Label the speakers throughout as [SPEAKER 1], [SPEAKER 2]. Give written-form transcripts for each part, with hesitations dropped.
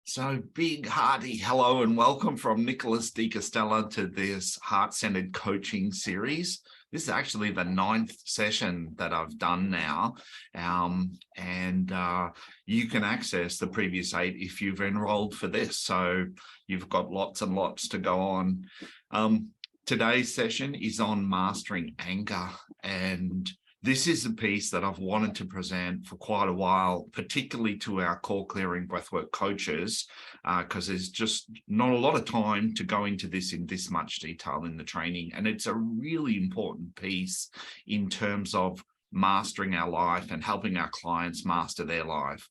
[SPEAKER 1] So big hearty hello and welcome from Nicholas D. Castella to this heart-centered coaching series. This is actually the 9th session that I've done now, and you can access the previous 8 if you've enrolled for this. So you've got lots and lots to go on. Today's session is on mastering anger, and this is a piece that I've wanted to present for quite a while, particularly to our core clearing breathwork coaches, because there's just not a lot of time to go into this in this much detail in the training. And it's a really important piece in terms of mastering our life and helping our clients master their life.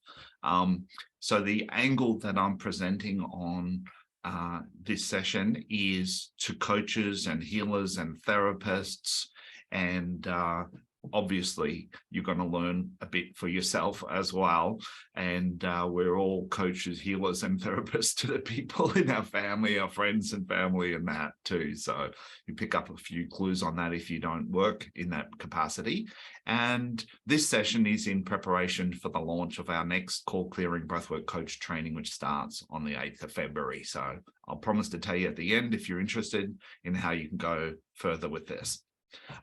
[SPEAKER 1] So the angle that I'm presenting on this session is to coaches and healers and therapists, and obviously you're going to learn a bit for yourself as well, and we're all coaches, healers and therapists to the people in our family, our friends and family, and that too. So you pick up a few clues on that if you don't work in that capacity. And this session is in preparation for the launch of our next core clearing breathwork coach training, which starts on the 8th of February. So I'll promise to tell you at the end if you're interested in how you can go further with this.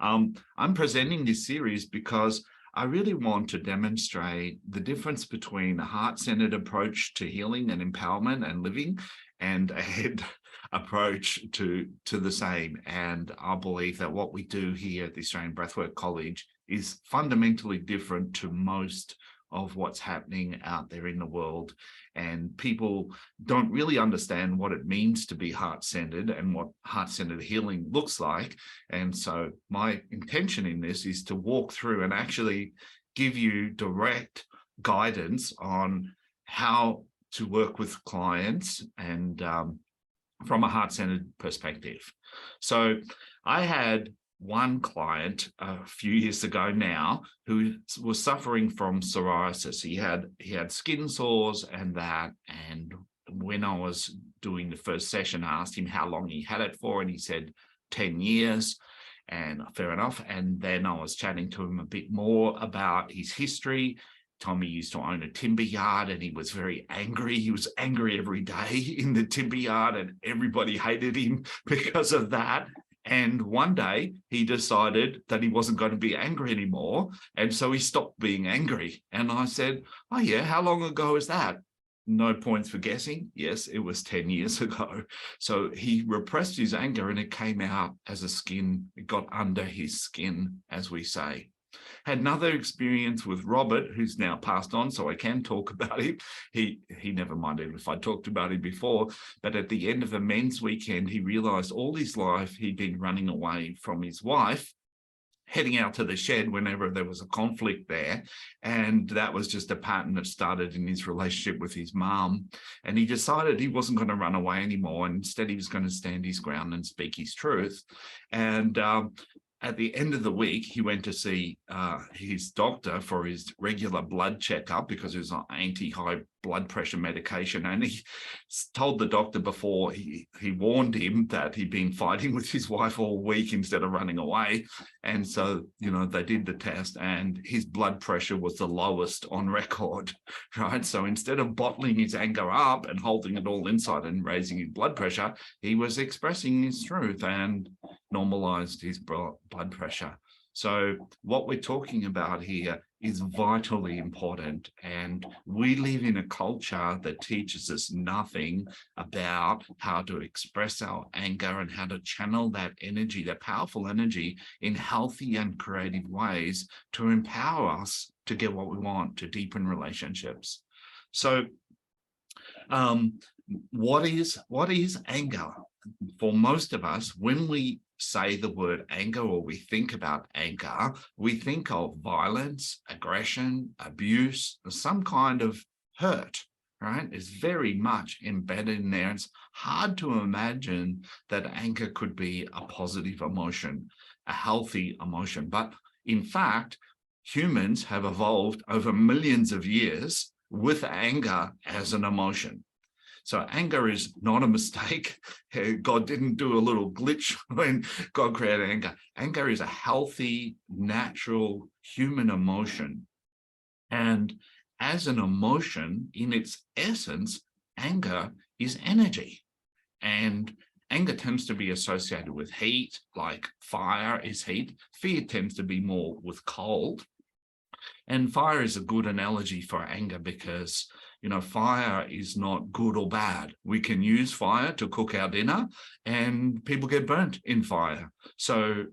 [SPEAKER 1] I'm presenting this series because I really want to demonstrate the difference between a heart-centered approach to healing and empowerment and living, and a head approach to the same. And I believe that what we do here at the Australian Breathwork College is fundamentally different to most of what's happening out there in the world. And people don't really understand what it means to be heart-centered and what heart-centered healing looks like. And so my intention in this is to walk through and actually give you direct guidance on how to work with clients and from a heart-centered perspective. So I had one client a few years ago now who was suffering from psoriasis. He had skin sores and that. And when I was doing the first session, I asked him how long he had it for, and he said 10 years. And fair enough. And then I was chatting to him a bit more about his history. Tommy used to own a timber yard, and he was very angry. He was angry every day in the timber yard, and everybody hated him because of that. And one day he decided that he wasn't going to be angry anymore. And so he stopped being angry. And I said, oh yeah, how long ago is that? No points for guessing. Yes, it was 10 years ago. So he repressed his anger and it came out as a skin. It got under his skin, as we say. Had another experience with Robert, who's now passed on, so I can talk about him. He never minded if I talked about him before, but at the end of a men's weekend, he realized all his life he'd been running away from his wife, heading out to the shed whenever there was a conflict there. And that was just a pattern that started in his relationship with his mom. And he decided he wasn't going to run away anymore. And instead, he was going to stand his ground and speak his truth. And at the end of the week, he went to see his doctor for his regular blood checkup because he was on anti-high blood pressure medication. And he told the doctor before, he warned him that he'd been fighting with his wife all week instead of running away. And so, they did the test and his blood pressure was the lowest on record, right? So instead of bottling his anger up and holding it all inside and raising his blood pressure, he was expressing his truth and normalized his blood pressure. So what we're talking about here is vitally important, and we live in a culture that teaches us nothing about how to express our anger and how to channel that energy, that powerful energy, in healthy and creative ways to empower us to get what we want, to deepen relationships. So what is anger? For most of us, when we say the word anger or we think about anger, we think of violence, aggression, abuse, some kind of hurt, right? It's very much embedded in there. It's hard to imagine that anger could be a positive emotion, a healthy emotion. But in fact, humans have evolved over millions of years with anger as an emotion. So anger is not a mistake. God didn't do a little glitch when God created anger. Anger is a healthy, natural human emotion. And as an emotion, in its essence, anger is energy. And anger tends to be associated with heat, like fire is heat. Fear tends to be more with cold. And fire is a good analogy for anger because, fire is not good or bad. We can use fire to cook our dinner and people get burnt in fire. So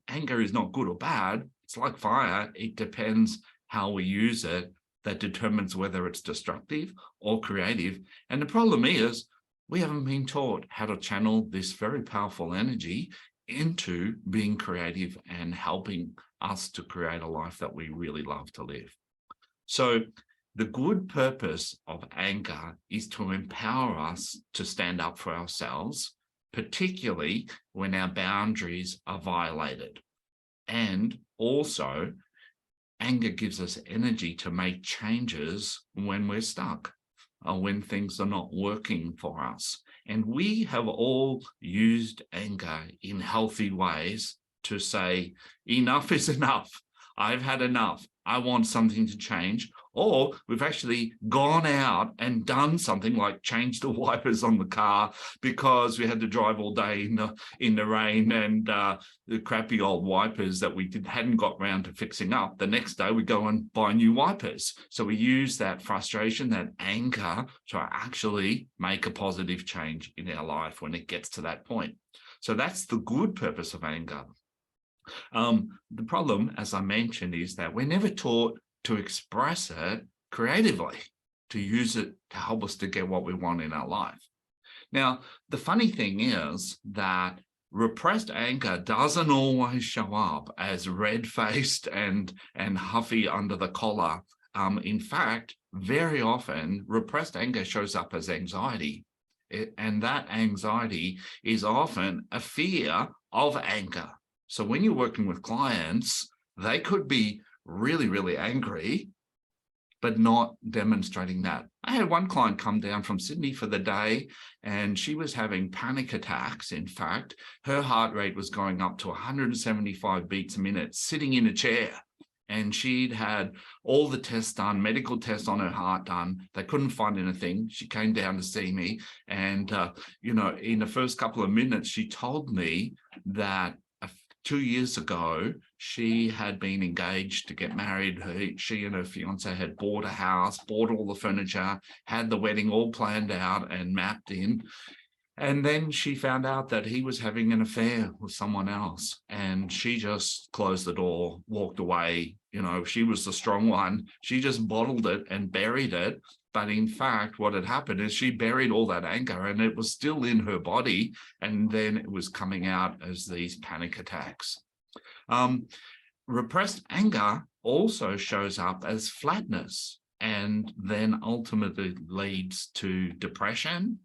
[SPEAKER 1] anger is not good or bad. It's like fire. It depends how we use it that determines whether it's destructive or creative. And the problem is we haven't been taught how to channel this very powerful energy into being creative and helping us to create a life that we really love to live. So the good purpose of anger is to empower us to stand up for ourselves, particularly when our boundaries are violated. And also, anger gives us energy to make changes when we're stuck or when things are not working for us. And we have all used anger in healthy ways to say, enough is enough. I've had enough. I want something to change. Or we've actually gone out and done something like changed the wipers on the car because we had to drive all day in the rain and the crappy old wipers that we hadn't got around to fixing up. The next day we go and buy new wipers. So we use that frustration, that anger to actually make a positive change in our life when it gets to that point. So that's the good purpose of anger. The problem, as I mentioned, is that we're never taught to express it creatively, to use it to help us to get what we want in our life. Now, the funny thing is that repressed anger doesn't always show up as red-faced and huffy under the collar. In fact, very often, repressed anger shows up as anxiety. And that anxiety is often a fear of anger. So when you're working with clients, they could be really, really angry, but not demonstrating that. I had one client come down from Sydney for the day, and she was having panic attacks. In fact, her heart rate was going up to 175 beats a minute, sitting in a chair. And she'd had all the tests done, medical tests on her heart done. They couldn't find anything. She came down to see me. And, in the first couple of minutes, she told me that 2 years ago, she had been engaged to get married. She and her fiance had bought a house, bought all the furniture, had the wedding all planned out and mapped in. And then she found out that he was having an affair with someone else. And she just closed the door, walked away. She was the strong one. She just bottled it and buried it. But in fact, what had happened is she buried all that anger and it was still in her body. And then it was coming out as these panic attacks. Repressed anger also shows up as flatness and then ultimately leads to depression.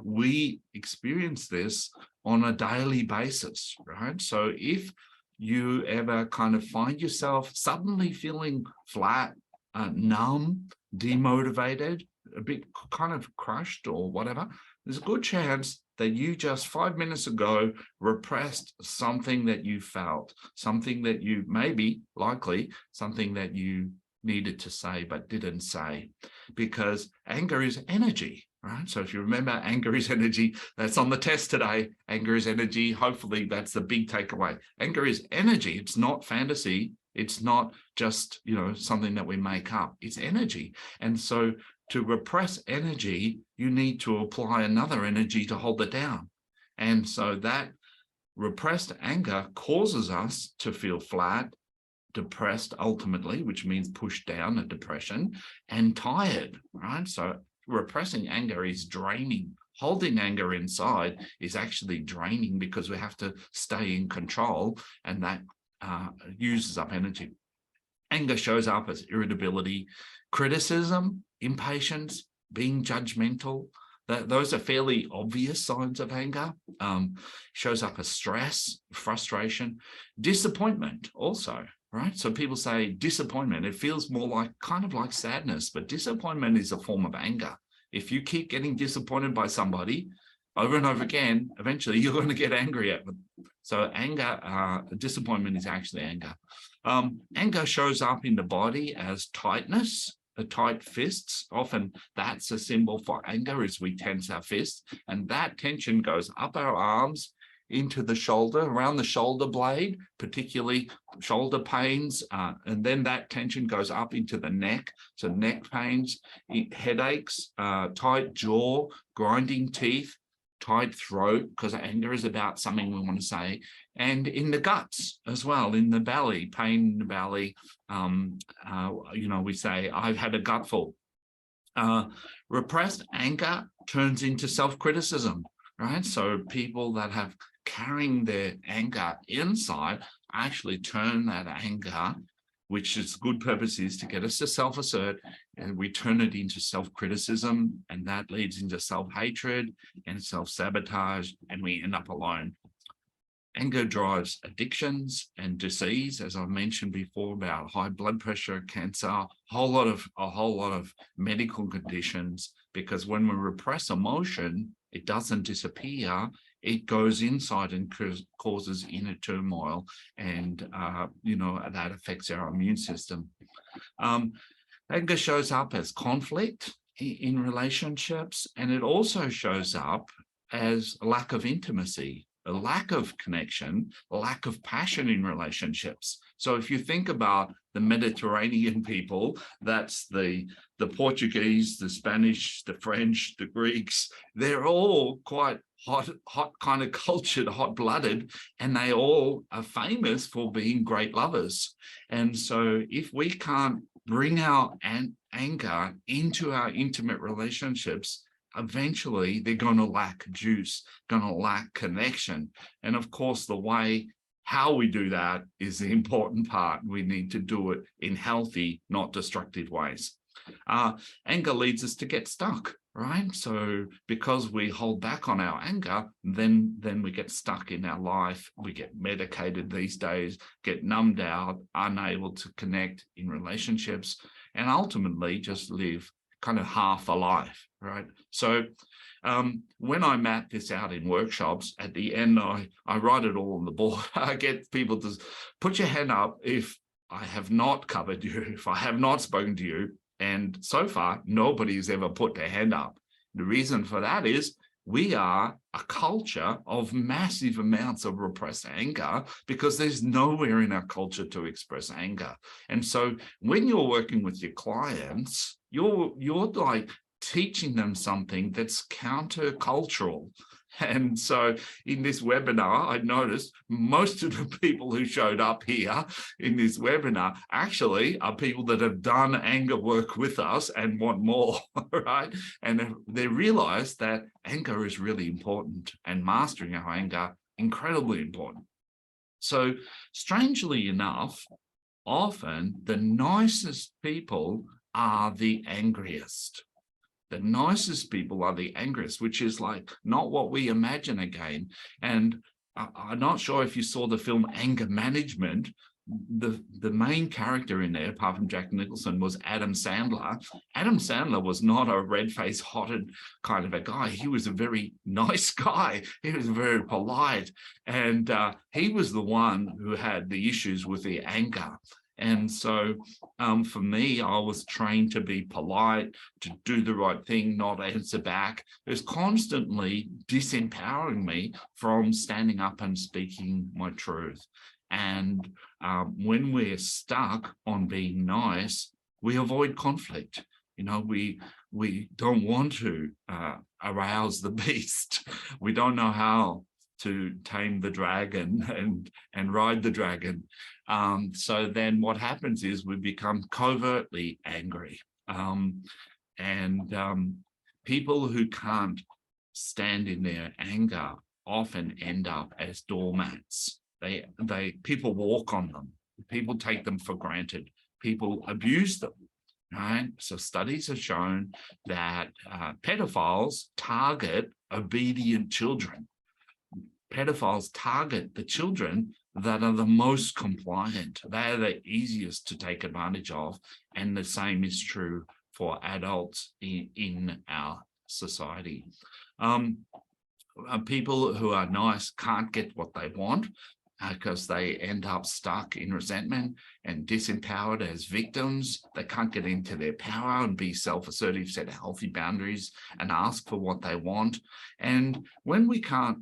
[SPEAKER 1] We experience this on a daily basis, right? So if you ever kind of find yourself suddenly feeling flat, numb, demotivated, a bit kind of crushed or whatever, there's a good chance that you just 5 minutes ago repressed something that you felt, something that you something that you needed to say but didn't say, because anger is energy, right? So if you remember, anger is energy. That's on the test today. Anger is energy. Hopefully that's the big takeaway. Anger is energy. It's not fantasy. It's not just, something that we make up. It's energy. And so to repress energy, you need to apply another energy to hold it down. And so that repressed anger causes us to feel flat, depressed ultimately, which means pushed down, a depression, and tired, right? So repressing anger is draining. Holding anger inside is actually draining because we have to stay in control, and that uses up energy. Anger shows up as irritability, criticism, impatience, being judgmental. Those are fairly obvious signs of anger. Shows up as stress, frustration, disappointment also, right? So people say disappointment. It feels more kind of like sadness, but disappointment is a form of anger. If you keep getting disappointed by somebody over and over again, eventually you're going to get angry at them. So disappointment is actually anger. Anger shows up in the body as tightness, tight fists. Often that's a symbol for anger, is we tense our fists, and that tension goes up our arms into the shoulder, around the shoulder blade, particularly shoulder pains, and then that tension goes up into the neck, so neck pains, headaches, tight jaw, grinding teeth, tight throat, because anger is about something we want to say, and in the guts as well, in the belly, pain in the belly. We say, I've had a gutful. Repressed anger turns into self-criticism, right? So people that have carrying their anger inside actually turn that anger, which its good purpose is to get us to self-assert, and we turn it into self-criticism, and that leads into self-hatred and self-sabotage, and we end up alone. Anger drives addictions and disease, as I mentioned before, about high blood pressure, cancer, a whole lot of medical conditions, because when we repress emotion, it doesn't disappear. It goes inside and causes inner turmoil, and that affects our immune system. Anger shows up as conflict in relationships, and it also shows up as a lack of intimacy, a lack of connection, a lack of passion in relationships. So if you think about the Mediterranean people, that's the Portuguese, the Spanish, the French, the Greeks, they're all quite hot kind of cultured, hot-blooded, and they all are famous for being great lovers. And so if we can't bring our anger into our intimate relationships, eventually they're going to lack juice, going to lack connection. And of course, how we do that is the important part. We need to do it in healthy, not destructive ways. Anger leads us to get stuck, right? So because we hold back on our anger, then we get stuck in our life. We get medicated these days, get numbed out, unable to connect in relationships, and ultimately just live kind of half a life, right? So when I map this out in workshops, at the end, I write it all on the board. I get people to put your hand up if I have not covered you, if I have not spoken to you. And so far, nobody's ever put their hand up. The reason for that is we are a culture of massive amounts of repressed anger, because there's nowhere in our culture to express anger. And so when you're working with your clients, you're like teaching them something that's countercultural. And so in this webinar, I noticed most of the people who showed up here in this webinar actually are people that have done anger work with us and want more, right? And they realize that anger is really important, and mastering our anger, incredibly important. So strangely enough, often the nicest people are the angriest. The nicest people are the angriest, which is like not what we imagine again. And I'm not sure if you saw the film Anger Management. The main character in there, apart from Jack Nicholson, was Adam Sandler. Adam Sandler was not a red-faced, hotted kind of a guy. He was a very nice guy. He was very polite. And he was the one who had the issues with the anger. And so for me, I was trained to be polite, to do the right thing, not answer back. It was constantly disempowering me from standing up and speaking my truth. And when we're stuck on being nice, we avoid conflict. We don't want to arouse the beast. We don't know how to tame the dragon and ride the dragon. So then what happens is we become covertly angry. People who can't stand in their anger often end up as doormats. People walk on them. People take them for granted. People abuse them. Right? So studies have shown that pedophiles target obedient children. Pedophiles target the children that are the most compliant. They are the easiest to take advantage of. And the same is true for adults in our society. People who are nice can't get what they want. because they end up stuck in resentment and disempowered as victims. They can't get into their power and be self-assertive, set healthy boundaries and ask for what they want. And when we can't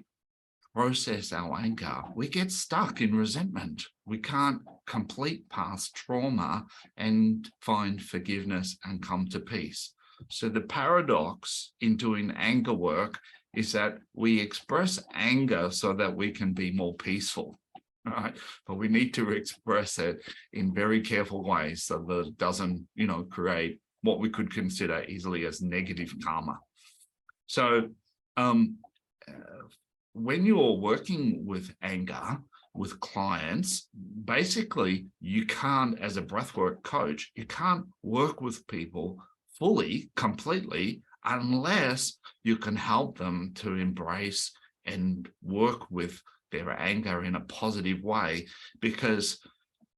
[SPEAKER 1] process our anger, we get stuck in resentment. We can't complete past trauma and find forgiveness and come to peace. So the paradox in doing anger work is that we express anger so that we can be more peaceful, right? But we need to express it in very careful ways so that it doesn't, create what we could consider easily as negative karma. So when you're working with anger with clients, basically you can't, as a breathwork coach, you can't work with people fully, completely, unless you can help them to embrace and work with their anger in a positive way, because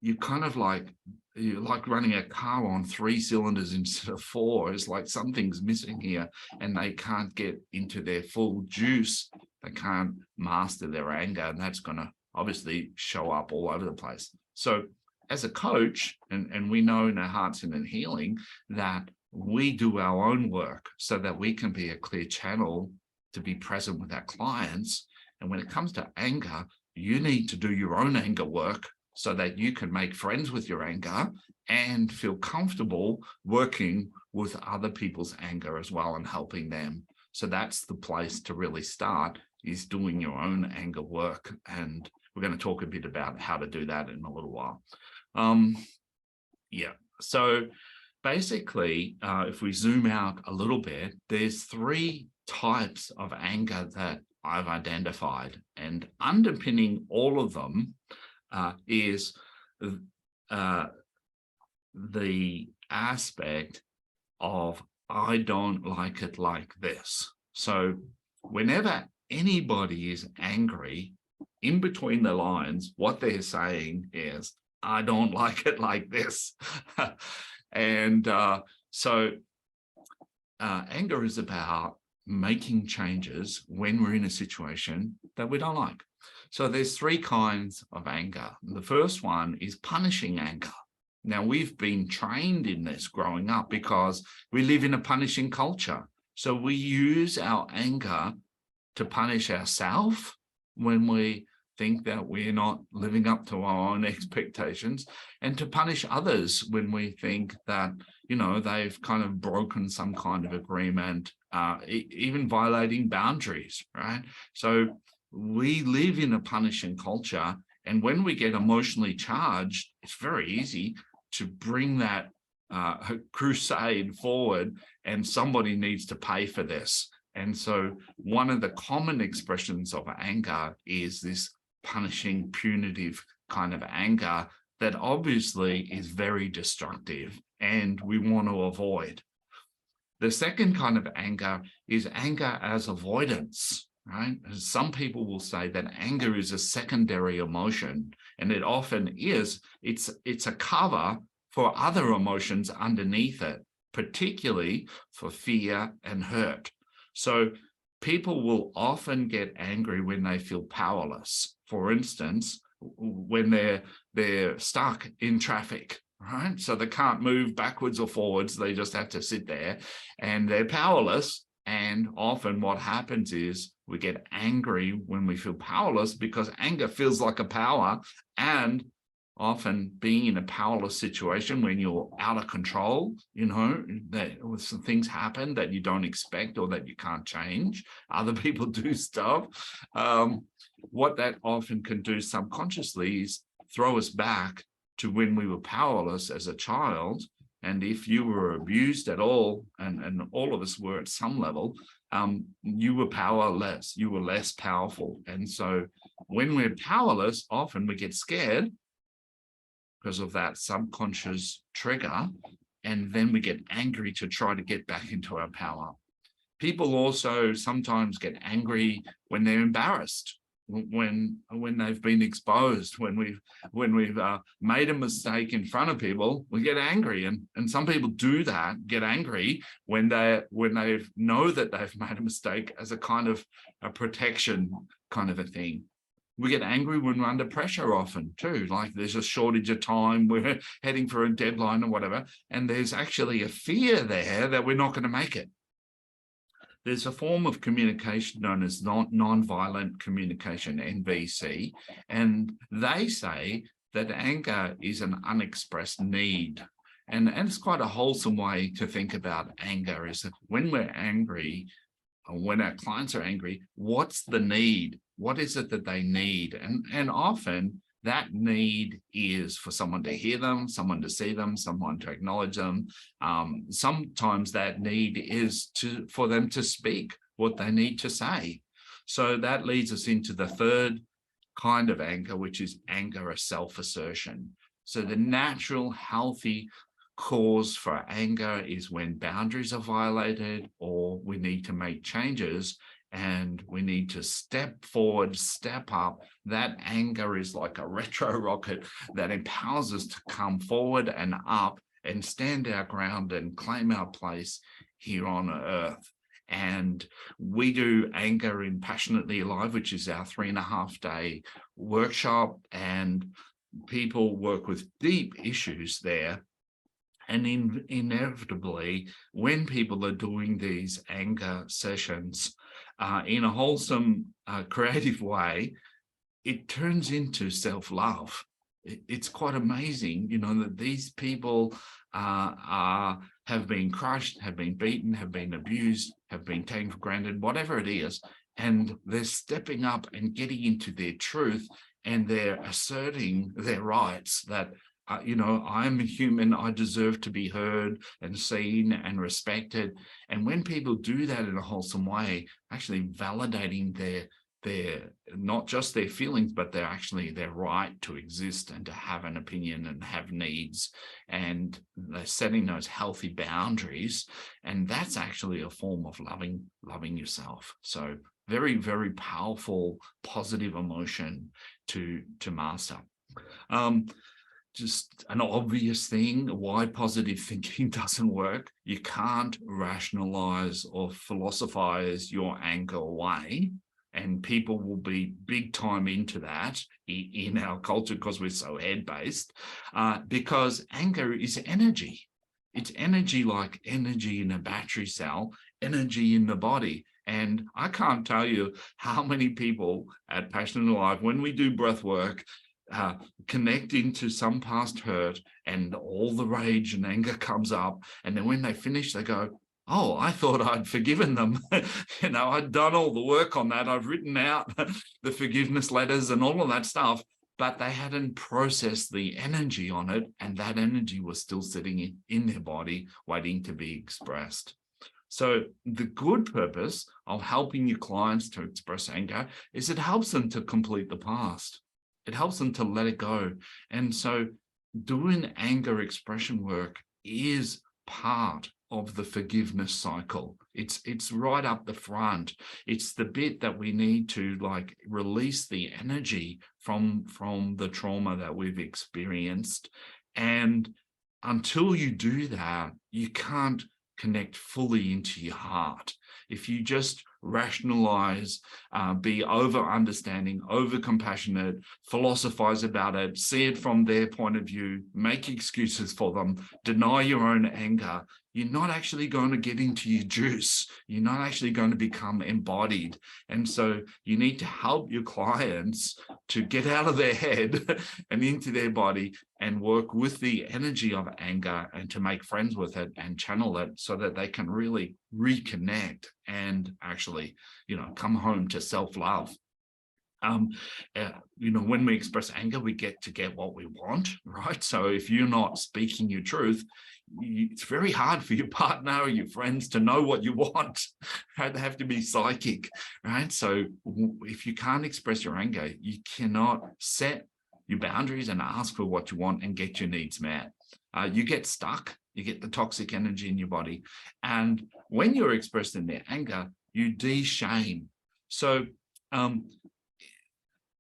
[SPEAKER 1] you're like running a car on 3 cylinders instead of 4. It's like something's missing here and they can't get into their full juice. They can't master their anger, and that's going to obviously show up all over the place. So as a coach, and we know in our Heart Centered Healing that we do our own work so that we can be a clear channel to be present with our clients. And when it comes to anger, you need to do your own anger work so that you can make friends with your anger and feel comfortable working with other people's anger as well and helping them. So that's the place to really start, is doing your own anger work. And we're going to talk a bit about how to do that in a little while. So basically, if we zoom out a little bit, there's 3 types of anger that I've identified, and underpinning all of them is the aspect of I don't like it like this. So whenever anybody is angry, in between the lines, what they're saying is, I don't like it like this. And so anger is about making changes when we're in a situation that we don't like. So there's 3 kinds of anger. The first one is punishing anger. Now, we've been trained in this growing up because we live in a punishing culture. So we use our anger to punish ourselves when we think that we're not living up to our own expectations, and to punish others when we think that, they've kind of broken some kind of agreement, even violating boundaries, right? So we live in a punishing culture, and when we get emotionally charged, it's very easy to bring that crusade forward, and somebody needs to pay for this. And so one of the common expressions of anger is this punishing, punitive kind of anger that obviously is very destructive and we want to avoid. The second kind of anger is anger as avoidance, right? Some people will say that anger is a secondary emotion, and it often is. It's a cover for other emotions underneath it, particularly for fear and hurt. So people will often get angry when they feel powerless. For instance, when they're stuck in traffic, right? So they can't move backwards or forwards. They just have to sit there and they're powerless. And often what happens is we get angry when we feel powerless, because anger feels like a power. And often being in a powerless situation when you're out of control, that some things happen that you don't expect or that you can't change. Other people do stuff. What that often can do subconsciously is throw us back to when we were powerless as a child. And if you were abused at all, and all of us were at some level, you were powerless, you were less powerful. And so when we're powerless, often we get scared because of that subconscious trigger, and then we get angry to try to get back into our power. People also sometimes get angry when they're embarrassed, when they've been exposed, when we've made a mistake in front of people. We get angry, and some people do that, get angry when they know that they've made a mistake, as a kind of a protection kind of a thing. We get angry when we're under pressure often too, like there's a shortage of time, we're heading for a deadline or whatever, and there's actually a fear there that we're not going to make it. There's a form of communication known as non-violent communication, NVC, and they say that anger is an unexpressed need. And it's quite a wholesome way to think about anger, is that when we're angry, when our clients are angry, what's the need? What is it that they need? And often that need is for someone to hear them, someone to see them, someone to acknowledge them. Sometimes that need is for them to speak what they need to say. So that leads us into the third kind of anger, which is anger of self-assertion. So the natural, healthy cause for anger is when boundaries are violated, or we need to make changes and we need to step forward, step up. That anger is like a retro rocket that empowers us to come forward and up and stand our ground and claim our place here on earth. And we do Anger in Passionately Alive, which is our 3.5-day workshop, and people work with deep issues there. And inevitably, when people are doing these anger sessions in a wholesome, creative way, it turns into self-love. It's quite amazing, you know, that these people have been crushed, have been beaten, have been abused, have been taken for granted, whatever it is, and they're stepping up and getting into their truth, and they're asserting their rights that, you know, I'm a human, I deserve to be heard and seen and respected. And when people do that in a wholesome way, actually validating their not just their feelings, but they're actually their right to exist and to have an opinion and have needs, and they're setting those healthy boundaries, and that's actually a form of loving yourself. So very, very powerful, positive emotion to master. Just an obvious thing why positive thinking doesn't work. You can't rationalize or philosophize your anger away. And people will be big time into that in our culture because we're so head-based, because anger is energy. It's energy, like energy in a battery cell, energy in the body. And I can't tell you how many people at Passionate Alive, when we do breath work, connect into some past hurt, and all the rage and anger comes up. And then when they finish, they go, oh, I thought I'd forgiven them. You know, I'd done all the work on that. I've written out the forgiveness letters and all of that stuff, but they hadn't processed the energy on it. And that energy was still sitting in their body, waiting to be expressed. So the good purpose of helping your clients to express anger is it helps them to complete the past. It helps them to let it go. And so doing anger expression work is part of the forgiveness cycle. It's right up the front. It's the bit that we need to like release the energy from the trauma that we've experienced. And until you do that, you can't connect fully into your heart. If you just rationalize, be over understanding, over compassionate, philosophize about it, see it from their point of view, make excuses for them, deny your own anger, you're not actually going to get into your juice. You're not actually going to become embodied. And so you need to help your clients to get out of their head and into their body and work with the energy of anger and to make friends with it and channel it so that they can really reconnect and actually, you know, come home to self-love. You know, when we express anger, we get what we want, right? So if you're not speaking your truth, it's very hard for your partner or your friends to know what you want, right? They have to be psychic, right? So if you can't express your anger, you cannot set your boundaries and ask for what you want and get your needs met. You get stuck, you get the toxic energy in your body. And when you're expressing their anger, you de-shame. So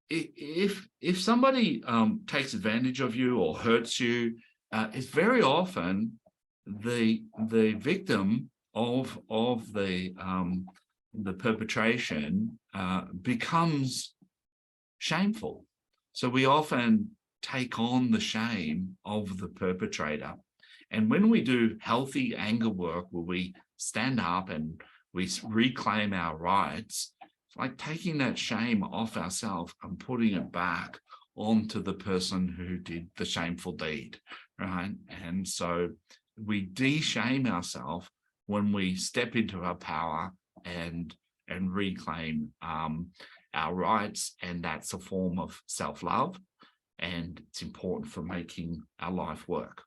[SPEAKER 1] if somebody takes advantage of you or hurts you, it's very often the victim of the perpetration becomes shameful. So we often take on the shame of the perpetrator. And when we do healthy anger work, where we stand up and we reclaim our rights, it's like taking that shame off ourselves and putting it back onto the person who did the shameful deed, right? And so we de-shame ourselves when we step into our power and reclaim our rights, and that's a form of self-love, and it's important for making our life work.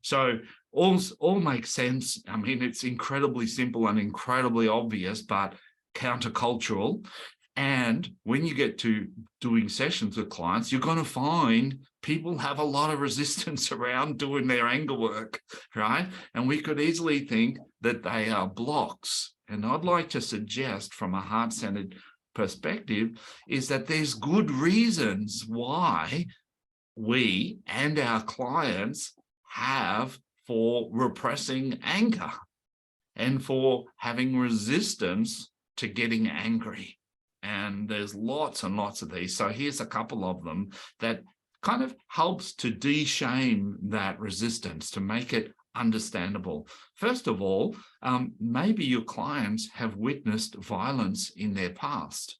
[SPEAKER 1] So all makes sense. I mean, it's incredibly simple and incredibly obvious, but countercultural. And when you get to doing sessions with clients, you're going to find people have a lot of resistance around doing their anger work, right? And we could easily think that they are blocks. And I'd like to suggest, from a heart-centered perspective, is that there's good reasons why we and our clients have for repressing anger and for having resistance to getting angry. And there's lots and lots of these. So here's a couple of them that kind of helps to de-shame that resistance, to make it understandable. First of all, maybe your clients have witnessed violence in their past,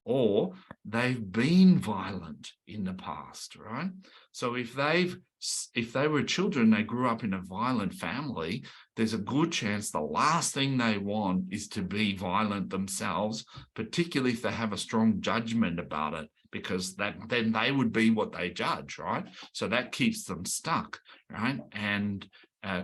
[SPEAKER 1] or they've been violent in the past, right? So if they were children, they grew up in a violent family, there's a good chance the last thing they want is to be violent themselves, particularly if they have a strong judgment about it, because then they would be what they judge, right? So that keeps them stuck, right? And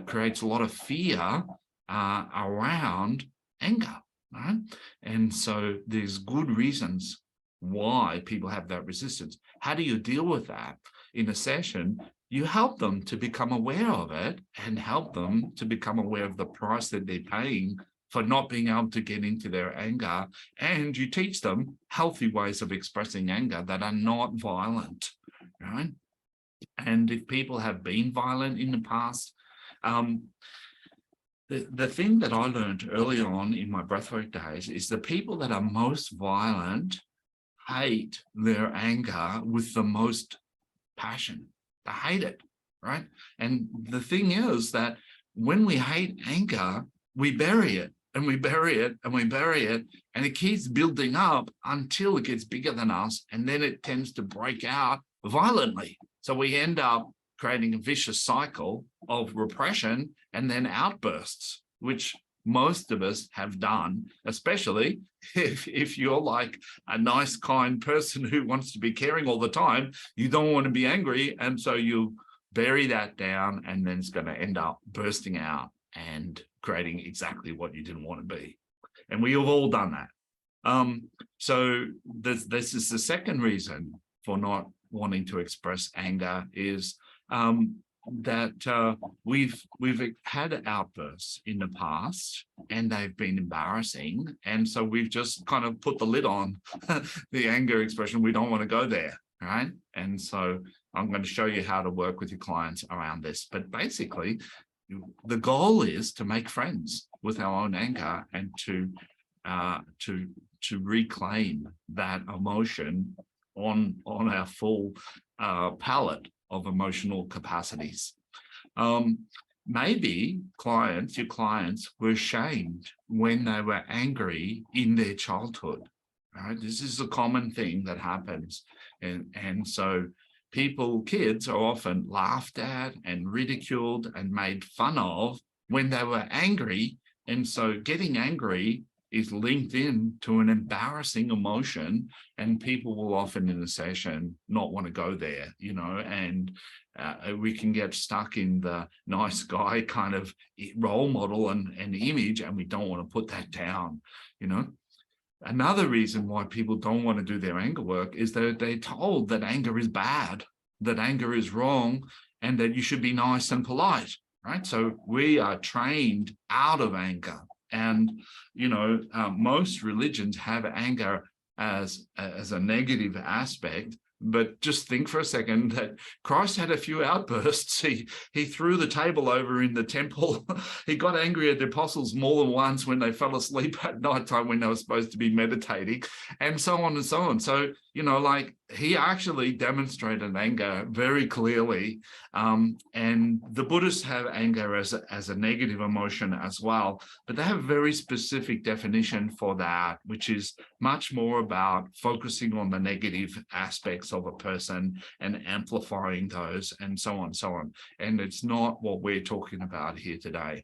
[SPEAKER 1] creates a lot of fear around anger, right? And so there's good reasons why people have that resistance. How do you deal with that? In a session, you help them to become aware of it and help them to become aware of the price that they're paying for not being able to get into their anger. And you teach them healthy ways of expressing anger that are not violent, right? And if people have been violent in the past, the thing that I learned early on in my breathwork days is the people that are most violent hate their anger with the most passion. They hate it, right? And the thing is that when we hate anger, we bury it and we bury it and we bury it, and it keeps building up until it gets bigger than us, and then it tends to break out violently. So we end up creating a vicious cycle of repression and then outbursts, which most of us have done, especially if you're like a nice, kind person who wants to be caring all the time. You don't want to be angry, and so you bury that down, and then it's going to end up bursting out and creating exactly what you didn't want to be. And we have all done that. So this is the second reason for not wanting to express anger, is that we've had outbursts in the past and they've been embarrassing, and so we've just kind of put the lid on the anger expression. We don't want to go there, right? And so I'm going to show you how to work with your clients around this. But basically, the goal is to make friends with our own anger and to reclaim that emotion on our full palette of emotional capacities. Maybe your clients were shamed when they were angry in their childhood, right? This is a common thing that happens. And so kids are often laughed at and ridiculed and made fun of when they were angry. And so getting angry is linked in to an embarrassing emotion, and people will often in a session not want to go there, and we can get stuck in the nice guy kind of role model and image, and we don't want to put that down, Another reason why people don't want to do their anger work is that they're told that anger is bad, that anger is wrong, and that you should be nice and polite, right? So we are trained out of anger. And, most religions have anger as a negative aspect, But just think for a second that Christ had a few outbursts. He threw the table over in the temple. He got angry at the apostles more than once when they fell asleep at nighttime when they were supposed to be meditating, and so on and so on. So, like, he actually demonstrated anger very clearly. And the Buddhists have anger as a negative emotion as well, but they have a very specific definition for that, which is much more about focusing on the negative aspects of a person and amplifying those, and so on and so on. And it's not what we're talking about here today.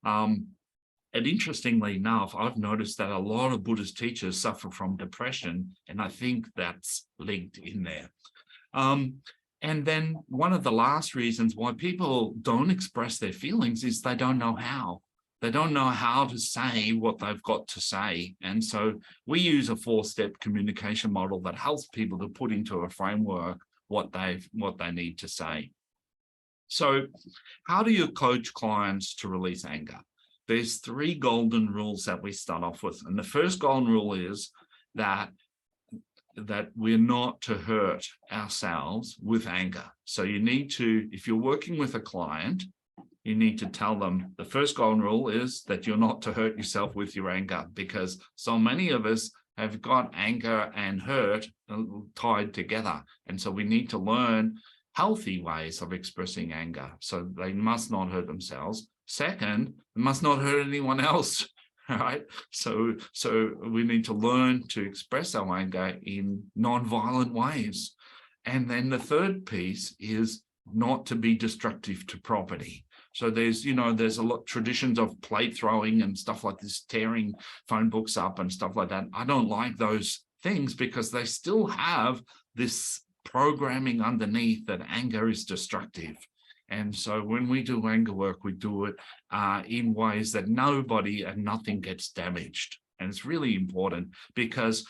[SPEAKER 1] And interestingly enough, I've noticed that a lot of Buddhist teachers suffer from depression, and I think that's linked in there. And then one of the last reasons why people don't express their feelings is they don't know how. They don't know how to say what they've got to say. And so we use a 4-step communication model that helps people to put into a framework what they need to say. So how do you coach clients to release anger? There's 3 golden rules that we start off with. And the first golden rule is that we're not to hurt ourselves with anger. So you need to, if you're working with a client, you need to tell them the first golden rule is that you're not to hurt yourself with your anger, because so many of us have got anger and hurt tied together. And so we need to learn healthy ways of expressing anger. So they must not hurt themselves. Second, they must not hurt anyone else. All right. So we need to learn to express our anger in non-violent ways. And then the third piece is not to be destructive to property. So there's a lot of traditions of plate throwing and stuff like this, tearing phone books up and stuff like that. I don't like those things because they still have this programming underneath that anger is destructive. And so when we do anger work, we do it in ways that nobody and nothing gets damaged. And it's really important because,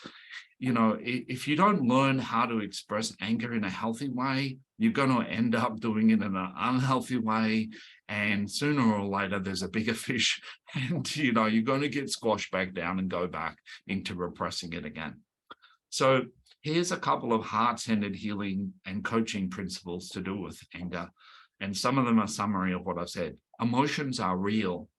[SPEAKER 1] if you don't learn how to express anger in a healthy way, you're going to end up doing it in an unhealthy way. And sooner or later, there's a bigger fish and, you're going to get squashed back down and go back into repressing it again. So here's a couple of heart-centered healing and coaching principles to do with anger. And some of them are summary of what I've said. Emotions are real.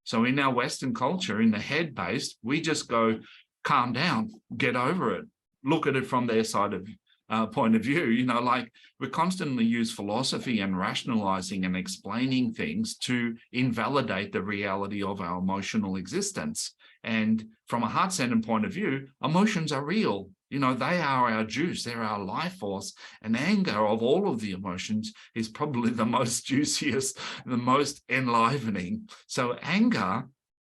[SPEAKER 1] So in our Western culture, in the head-based, we just go, calm down, get over it, look at it from their side of point of view. Like we constantly use philosophy and rationalizing and explaining things to invalidate the reality of our emotional existence. And from a heart-centered point of view, emotions are real. They are our juice, they're our life force. And anger, of all of the emotions, is probably the most juiciest, the most enlivening. So anger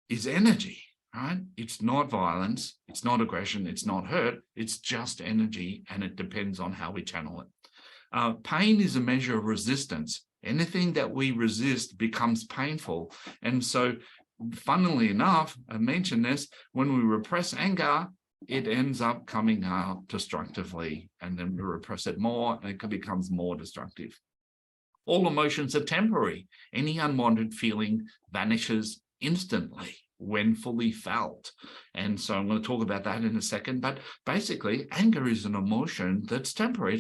[SPEAKER 1] is energy, right? It's not violence, it's not aggression, it's not hurt, it's just energy, and it depends on how we channel it. Pain is a measure of resistance. Anything that we resist becomes painful. And so, funnily enough, I mentioned this, when we repress anger, it ends up coming out destructively, and then we repress it more, and it becomes more destructive. All emotions are temporary. Any unwanted feeling vanishes instantly when fully felt. And so I'm going to talk about that in a second. But basically, anger is an emotion that's temporary.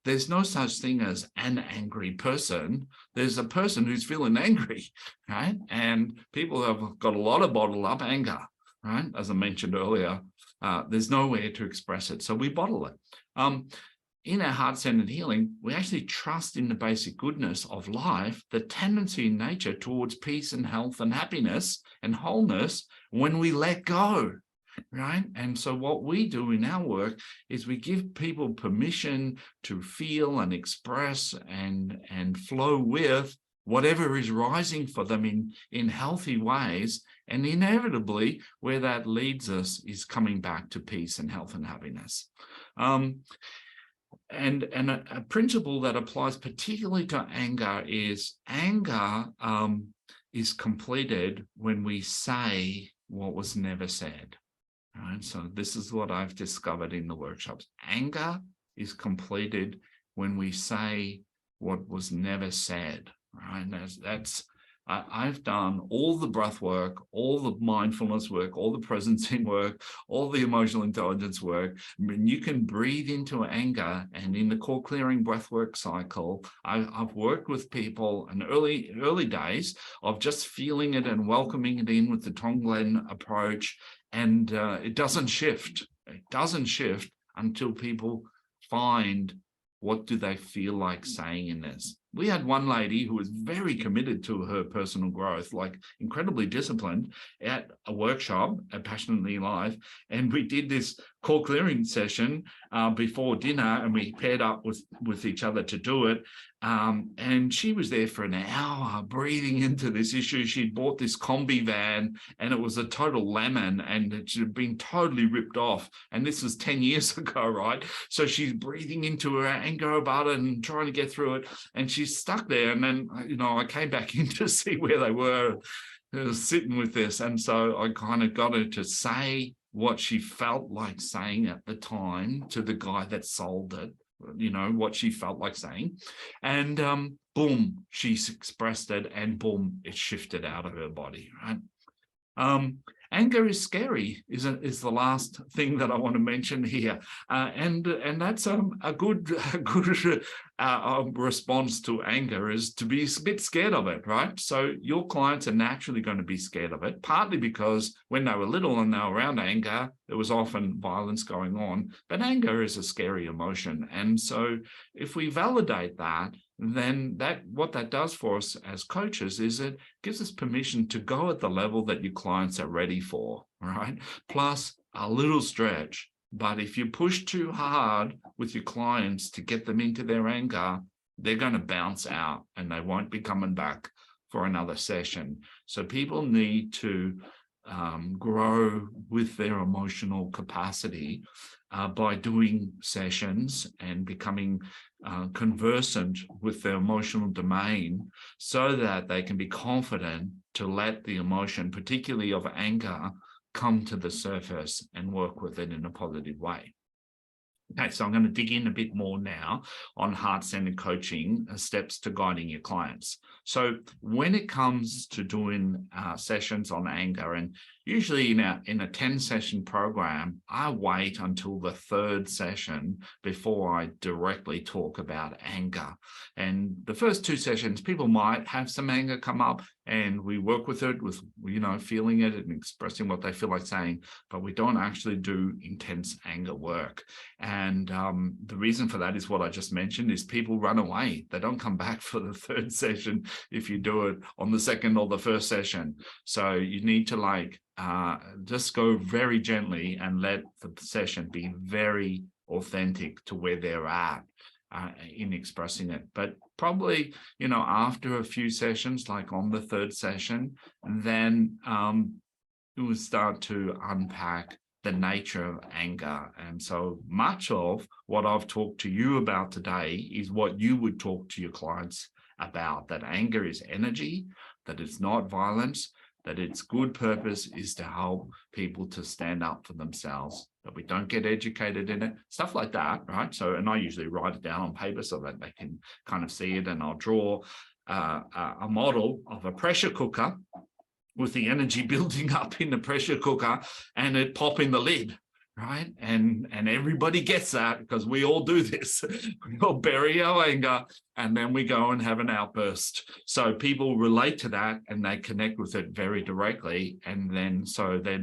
[SPEAKER 1] There's no such thing as an angry person. There's a person who's feeling angry, right? And people have got a lot of bottled up anger, right? As I mentioned earlier. There's nowhere to express it, so we bottle it. In our heart-centered healing, we actually trust in the basic goodness of life, the tendency in nature towards peace and health and happiness and wholeness when we let go, right? And so what we do in our work is we give people permission to feel and express and flow with whatever is rising for them in healthy ways. And inevitably, where that leads us is coming back to peace and health and happiness. And a principle that applies particularly to anger is completed when we say what was never said. Right? So this is what I've discovered in the workshops. Anger is completed when we say what was never said. Right? That's I've done all the breath work, all the mindfulness work, all the presencing work, all the emotional intelligence work. I mean, you can breathe into anger, and in the core clearing breathwork cycle, I've worked with people in early days of just feeling it and welcoming it in with the Tonglen approach, and it doesn't shift. It doesn't shift until people find, what do they feel like saying in this? We had one lady who was very committed to her personal growth, like incredibly disciplined, at a workshop at Passionately Life. And we did this core clearing session before dinner, and we paired up with each other to do it. And she was there for an hour breathing into this issue. She'd bought this combi van, and it was a total lemon, and it had been totally ripped off. And this was 10 years ago, right? So she's breathing into her anger about it and trying to get through it. And she's stuck there. And then, I came back in to see where they were sitting with this. And so I kind of got her to say what she felt like saying at the time to the guy that sold it, what she felt like saying. And boom, she's expressed it, and boom, it shifted out of her body, right? Anger is scary, is the last thing that I want to mention here, and that's a good response to anger, is to be a bit scared of it, right? So your clients are naturally going to be scared of it, partly because when they were little and they were around anger, there was often violence going on. But anger is a scary emotion, and so if we validate that, then what that does for us as coaches is it gives us permission to go at the level that your clients are ready for, right? Plus a little stretch. But if you push too hard with your clients to get them into their anger, they're going to bounce out and they won't be coming back for another session. So people need to grow with their emotional capacity by doing sessions and becoming conversant with their emotional domain, so that they can be confident to let the emotion, particularly of anger, come to the surface and work with it in a positive way. Okay, so I'm going to dig in a bit more now on heart-centered coaching, steps to guiding your clients. So when it comes to doing sessions on anger, and usually in a 10-session program, I wait until the third session before I directly talk about anger. And the first 2 sessions, people might have some anger come up, and we work with it, with feeling it and expressing what they feel like saying, but we don't actually do intense anger work. And the reason for that is what I just mentioned, is people run away. They don't come back for the third session if you do it on the second or the first session. So you need to just go very gently and let the session be very authentic to where they're at in expressing it. But probably, after a few sessions, like on the third session, then it will start to unpack the nature of anger. And so much of what I've talked to you about today is what you would talk to your clients about, that anger is energy, that it's not violence, that its good purpose is to help people to stand up for themselves, that we don't get educated in it, stuff like that, right? So, and I usually write it down on paper so that they can kind of see it, and I'll draw a model of a pressure cooker with the energy building up in the pressure cooker and it popping the lid, right? And everybody gets that, because we all do this. We all bury our anger and then we go and have an outburst. So people relate to that and they connect with it very directly. And then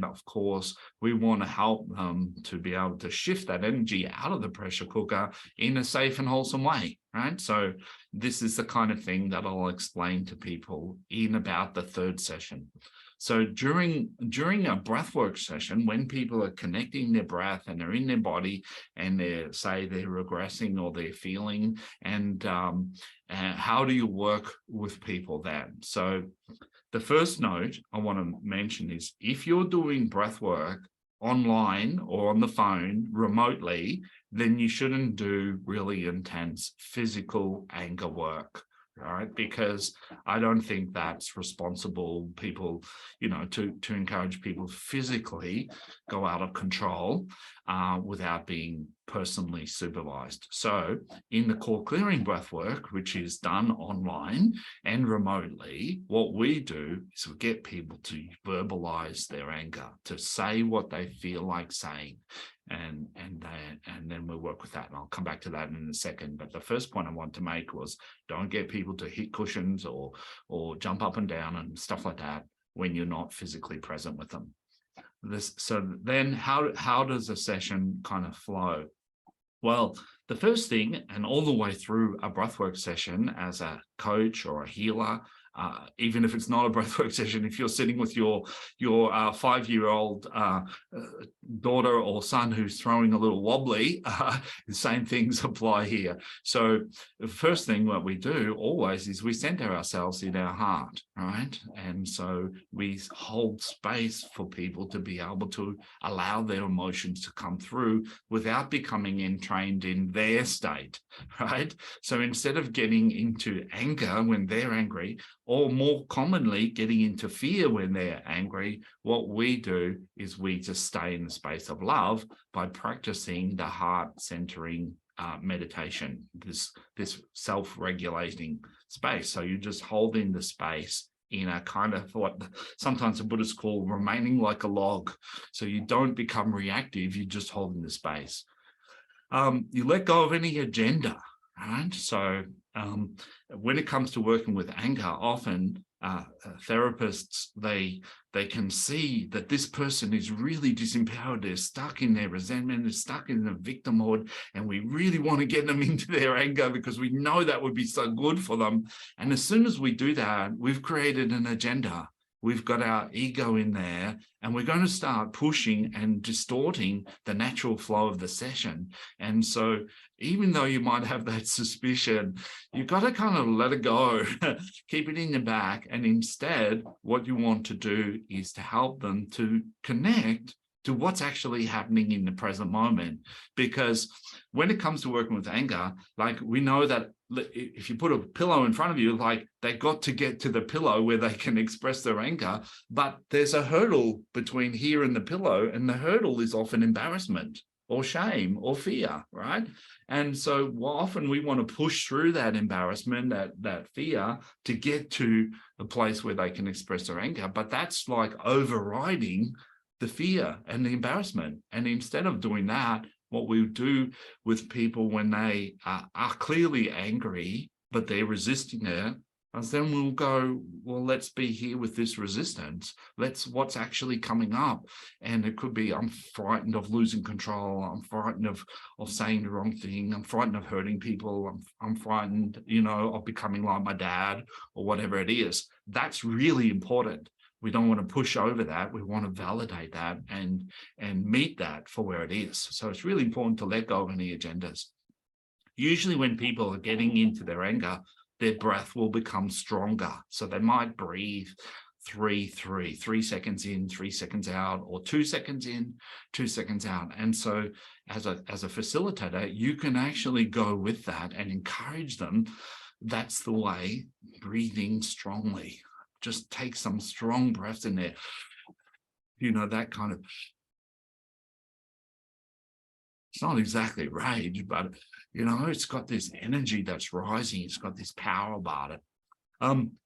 [SPEAKER 1] of course, we want to help them to be able to shift that energy out of the pressure cooker in a safe and wholesome way, right? So this is the kind of thing that I'll explain to people in about the third session. So during a breathwork session, when people are connecting their breath and they're in their body and they're regressing or they're feeling, and how do you work with people then? So the first note I want to mention is, if you're doing breathwork online or on the phone remotely, then you shouldn't do really intense physical anger work. All right, because I don't think that's responsible. People, to encourage people to physically go out of control without being personally supervised. So in the core clearing breath work, which is done online and remotely, what we do is we get people to verbalize their anger, to say what they feel like saying. And then we'll work with that. And I'll come back to that in a second. But the first point I want to make was don't get people to hit cushions or jump up and down and stuff like that when you're not physically present with them. So then how does a session kind of flow? Well, the first thing, and all the way through a breathwork session as a coach or a healer, even if it's not a breathwork session, if you're sitting with your 5-year-old daughter or son who's throwing a little wobbly, the same things apply here. So the first thing what we do always is we center ourselves in our heart, right? And so we hold space for people to be able to allow their emotions to come through without becoming entrained in their state, right? So instead of getting into anger when they're angry, or more commonly getting into fear when they're angry, what we do is we just stay in the space of love by practicing the heart centering meditation, this self-regulating space. So you're just holding the space in a kind of what sometimes the Buddhists call remaining like a log. So you don't become reactive, you're just holding the space. You let go of any agenda, right? So when it comes to working with anger, often therapists, they can see that this person is really disempowered. They're stuck in their resentment, they're stuck in the victimhood, and we really want to get them into their anger because we know that would be so good for them. And as soon as we do that, we've created an agenda. We've got our ego in there, and we're going to start pushing and distorting the natural flow of the session. And so even though you might have that suspicion, you've got to kind of let it go, keep it in the back. And instead, what you want to do is to help them to connect to what's actually happening in the present moment. Because when it comes to working with anger, like we know that if you put a pillow in front of you, like they got to get to the pillow where they can express their anger, but there's a hurdle between here and the pillow, and the hurdle is often embarrassment or shame or fear, right? And so often we want to push through that embarrassment, that fear, to get to a place where they can express their anger, but that's like overriding the fear and the embarrassment. And instead of doing that, what we do with people when they are clearly angry, but they're resisting it, and then we'll go, well, let's be here with this resistance. What's actually coming up? And it could be, I'm frightened of losing control. I'm frightened of saying the wrong thing. I'm frightened of hurting people. I'm frightened, of becoming like my dad or whatever it is. That's really important. We don't want to push over that. We want to validate that and meet that for where it is. So it's really important to let go of any agendas. Usually when people are getting into their anger, their breath will become stronger. So they might breathe 3 seconds in, 3 seconds out, or 2 seconds in, 2 seconds out. And so as a facilitator, you can actually go with that and encourage them. That's the way, breathing strongly. Just take some strong breaths in there. That kind of, it's not exactly rage, but, it's got this energy that's rising. It's got this power about it.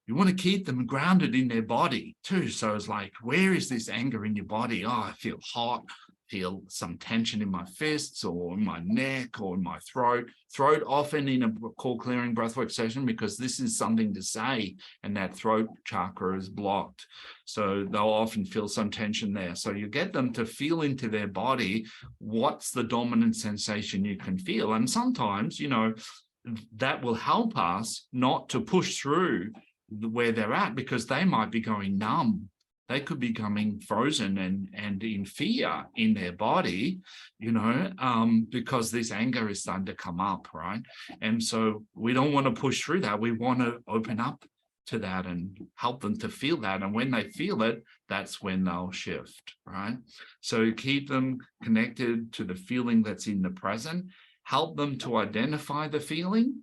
[SPEAKER 1] You want to keep them grounded in their body too. So it's like, where is this anger in your body? Oh, I feel hot. Feel some tension in my fists or in my neck or in my throat. Throat often in a core clearing breathwork session, because this is something to say and that throat chakra is blocked. So they'll often feel some tension there. So you get them to feel into their body. What's the dominant sensation you can feel? And sometimes, that will help us not to push through where they're at, because they might be going numb. They could be becoming frozen and in fear in their body, because this anger is starting to come up, right? And so we don't want to push through that. We want to open up to that and help them to feel that. And when they feel it, that's when they'll shift, right? So keep them connected to the feeling that's in the present. Help them to identify the feeling,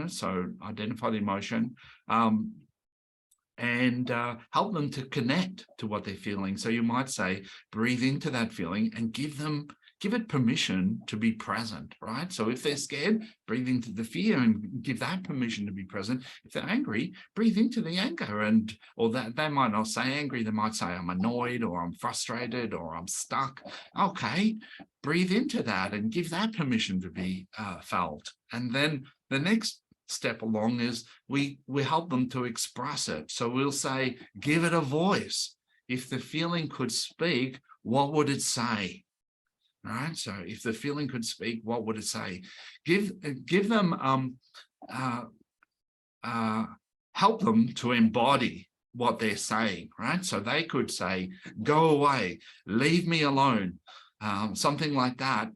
[SPEAKER 1] so identify the emotion. And help them to connect to what they're feeling. So you might say, breathe into that feeling and give them give it permission to be present, right? So if they're scared, breathe into the fear and give that permission to be present. If they're angry, breathe into the anger, or that they might not say angry, they might say I'm annoyed, or I'm frustrated, or I'm stuck. Okay, breathe into that and give that permission to be felt. And then the next step along is we help them to express it. So we'll say, give it a voice. If the feeling could speak, what would it say? All right. So if the feeling could speak, what would it say? Give them help them to embody what they're saying, right? So they could say, go away, leave me alone, something like that.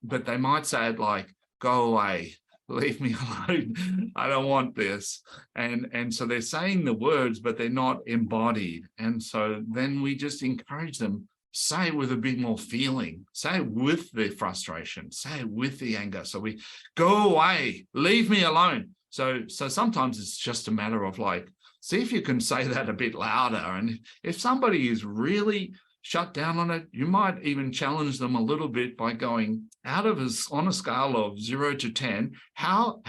[SPEAKER 1] But they might say it like, go away, leave me alone, I don't want this. And so they're saying the words, but they're not embodied. And so then we just encourage them, say it with a bit more feeling, say it with the frustration, say it with the anger. So we go away, leave me alone. So sometimes it's just a matter of like, see if you can say that a bit louder. And if somebody is really shut down on it, you might even challenge them a little bit by going on a scale of 0 to 10, how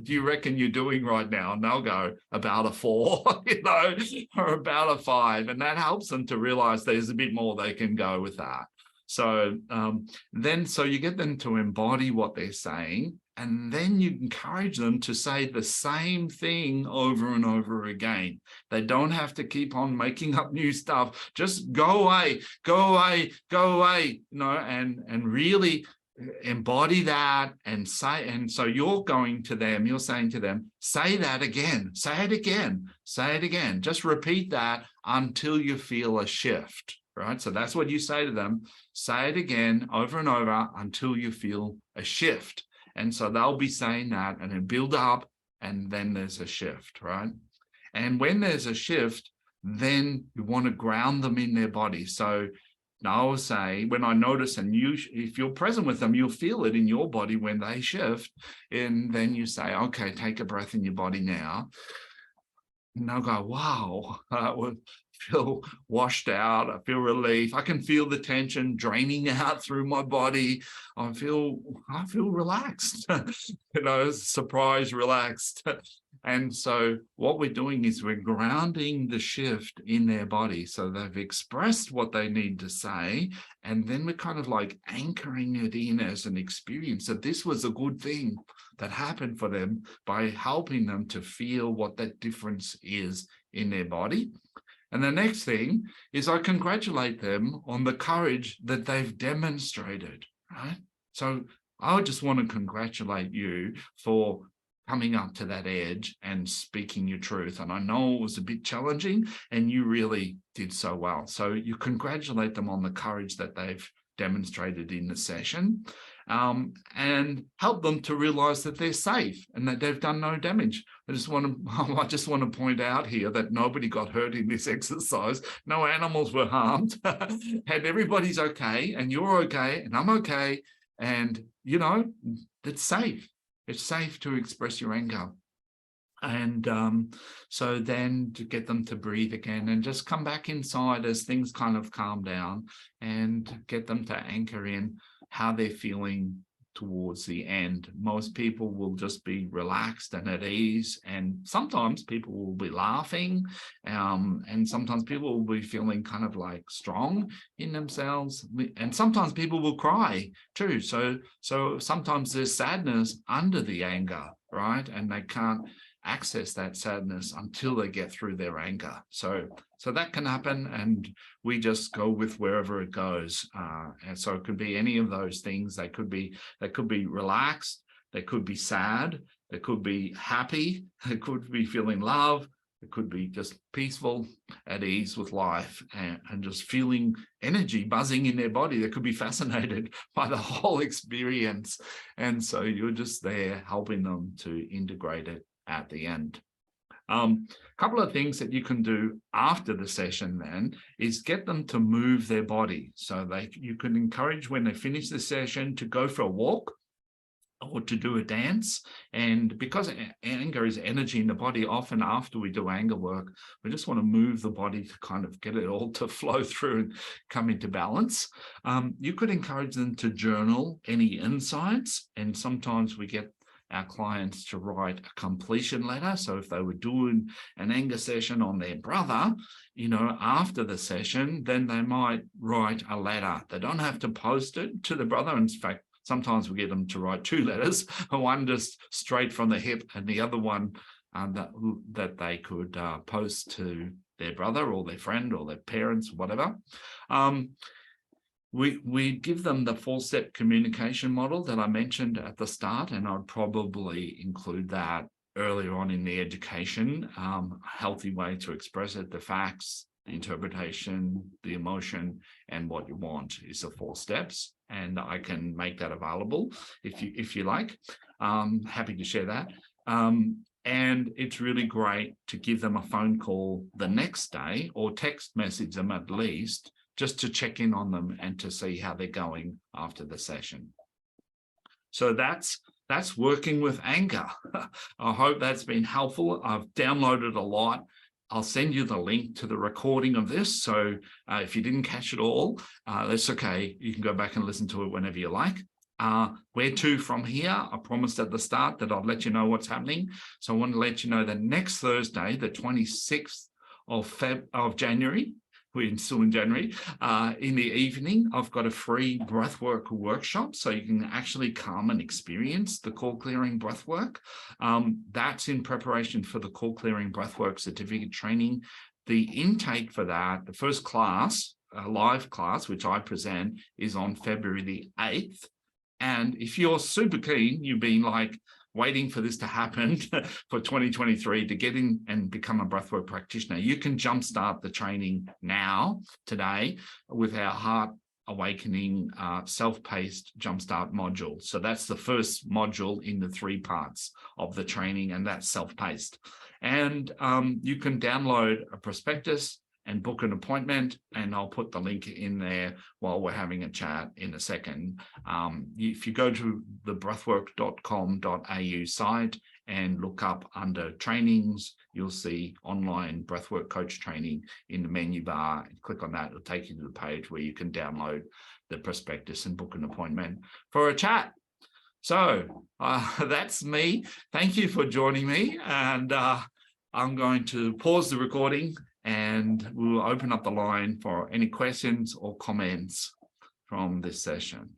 [SPEAKER 1] do you reckon you're doing right now? And they'll go about a 4, or about a 5. And that helps them to realize there's a bit more they can go with that. So so you get them to embody what they're saying, and then you encourage them to say the same thing over and over again. They don't have to keep on making up new stuff. Just go away, go away, go away, and really embody that and say. And so you're saying to them, say that again, say it again, say it again. Just repeat that until you feel a shift. Right. So that's what you say to them. Say it again over and over until you feel a shift. And so they'll be saying that and then build up, and then there's a shift. Right. And when there's a shift, then you want to ground them in their body. So I will say, when I notice, and if you're present with them, you'll feel it in your body when they shift. And then you say, okay, take a breath in your body now. And they'll go, wow, feel washed out. I feel relief. I can feel the tension draining out through my body. I feel relaxed, surprised, relaxed. And so what we're doing is we're grounding the shift in their body. So they've expressed what they need to say. And then we're kind of like anchoring it in as an experience that this was a good thing that happened for them, by helping them to feel what that difference is in their body. And the next thing is I congratulate them on the courage that they've demonstrated, right? So I just want to congratulate you for coming up to that edge and speaking your truth. And I know it was a bit challenging, and you really did so well. So you congratulate them on the courage that they've demonstrated in the session, and help them to realize that they're safe and that they've done no damage. I just want to point out here that nobody got hurt in this exercise. No animals were harmed, and everybody's okay, and you're okay, and I'm okay. And, it's safe. It's safe to express your anger. And so then to get them to breathe again and just come back inside as things kind of calm down, and get them to anchor in how they're feeling towards the end. Most people will just be relaxed and at ease, and sometimes people will be laughing, and sometimes people will be feeling kind of like strong in themselves, and sometimes people will cry too. So sometimes there's sadness under the anger, right? And they can't access that sadness until they get through their anger. So that can happen, and we just go with wherever it goes. And so it could be any of those things. They could be relaxed, they could be sad, they could be happy, they could be feeling love, it could be just peaceful, at ease with life, and just feeling energy buzzing in their body. They could be fascinated by the whole experience. And so you're just there helping them to integrate it at the end. Couple of things that you can do after the session then is get them to move their body. So you can encourage, when they finish the session, to go for a walk, or to do a dance. And because anger is energy in the body, often after we do anger work, we just want to move the body to kind of get it all to flow through and come into balance. You could encourage them to journal any insights, and sometimes we get our clients to write a completion letter. So if they were doing an anger session on their brother, after the session, then they might write a letter. They don't have to post it to the brother. In fact, sometimes we get them to write 2 letters, one just straight from the hip and the other one that they could post to their brother or their friend or their parents, whatever. We give them the 4-step communication model that I mentioned at the start, and I'd probably include that earlier on in the education, a healthy way to express it, the facts, the interpretation, the emotion, and what you want is the 4 steps. And I can make that available if you like. Happy to share that. And it's really great to give them a phone call the next day or text message them at least, just to check in on them and to see how they're going after the session. So that's working with anger. I hope that's been helpful. I've downloaded a lot. I'll send you the link to the recording of this. So if you didn't catch it all, that's okay. You can go back and listen to it whenever you like. Where to from here? I promised at the start that I'd let you know what's happening. So I want to let you know that next Thursday, the 26th of January, we're still in January, in the evening, I've got a free breathwork workshop, so you can actually come and experience the core clearing breathwork. That's in preparation for the core clearing breathwork certificate training. The intake for that, the first class, a live class, which I present, is on February the 8th. And if you're super keen, you've been like waiting for this to happen for 2023 to get in and become a breathwork practitioner, you can jumpstart the training now, today, with our Heart Awakening self-paced jumpstart module. So that's the first module in the 3 parts of the training, and that's self-paced. And you can download a prospectus and book an appointment, and I'll put the link in there while we're having a chat in a second. If you go to the breathwork.com.au site and look up under trainings, you'll see online breathwork coach training in the menu bar. And click on that, it'll take you to the page where you can download the prospectus and book an appointment for a chat. So that's me. Thank you for joining me. And I'm going to pause the recording, and we'll open up the line for any questions or comments from this session.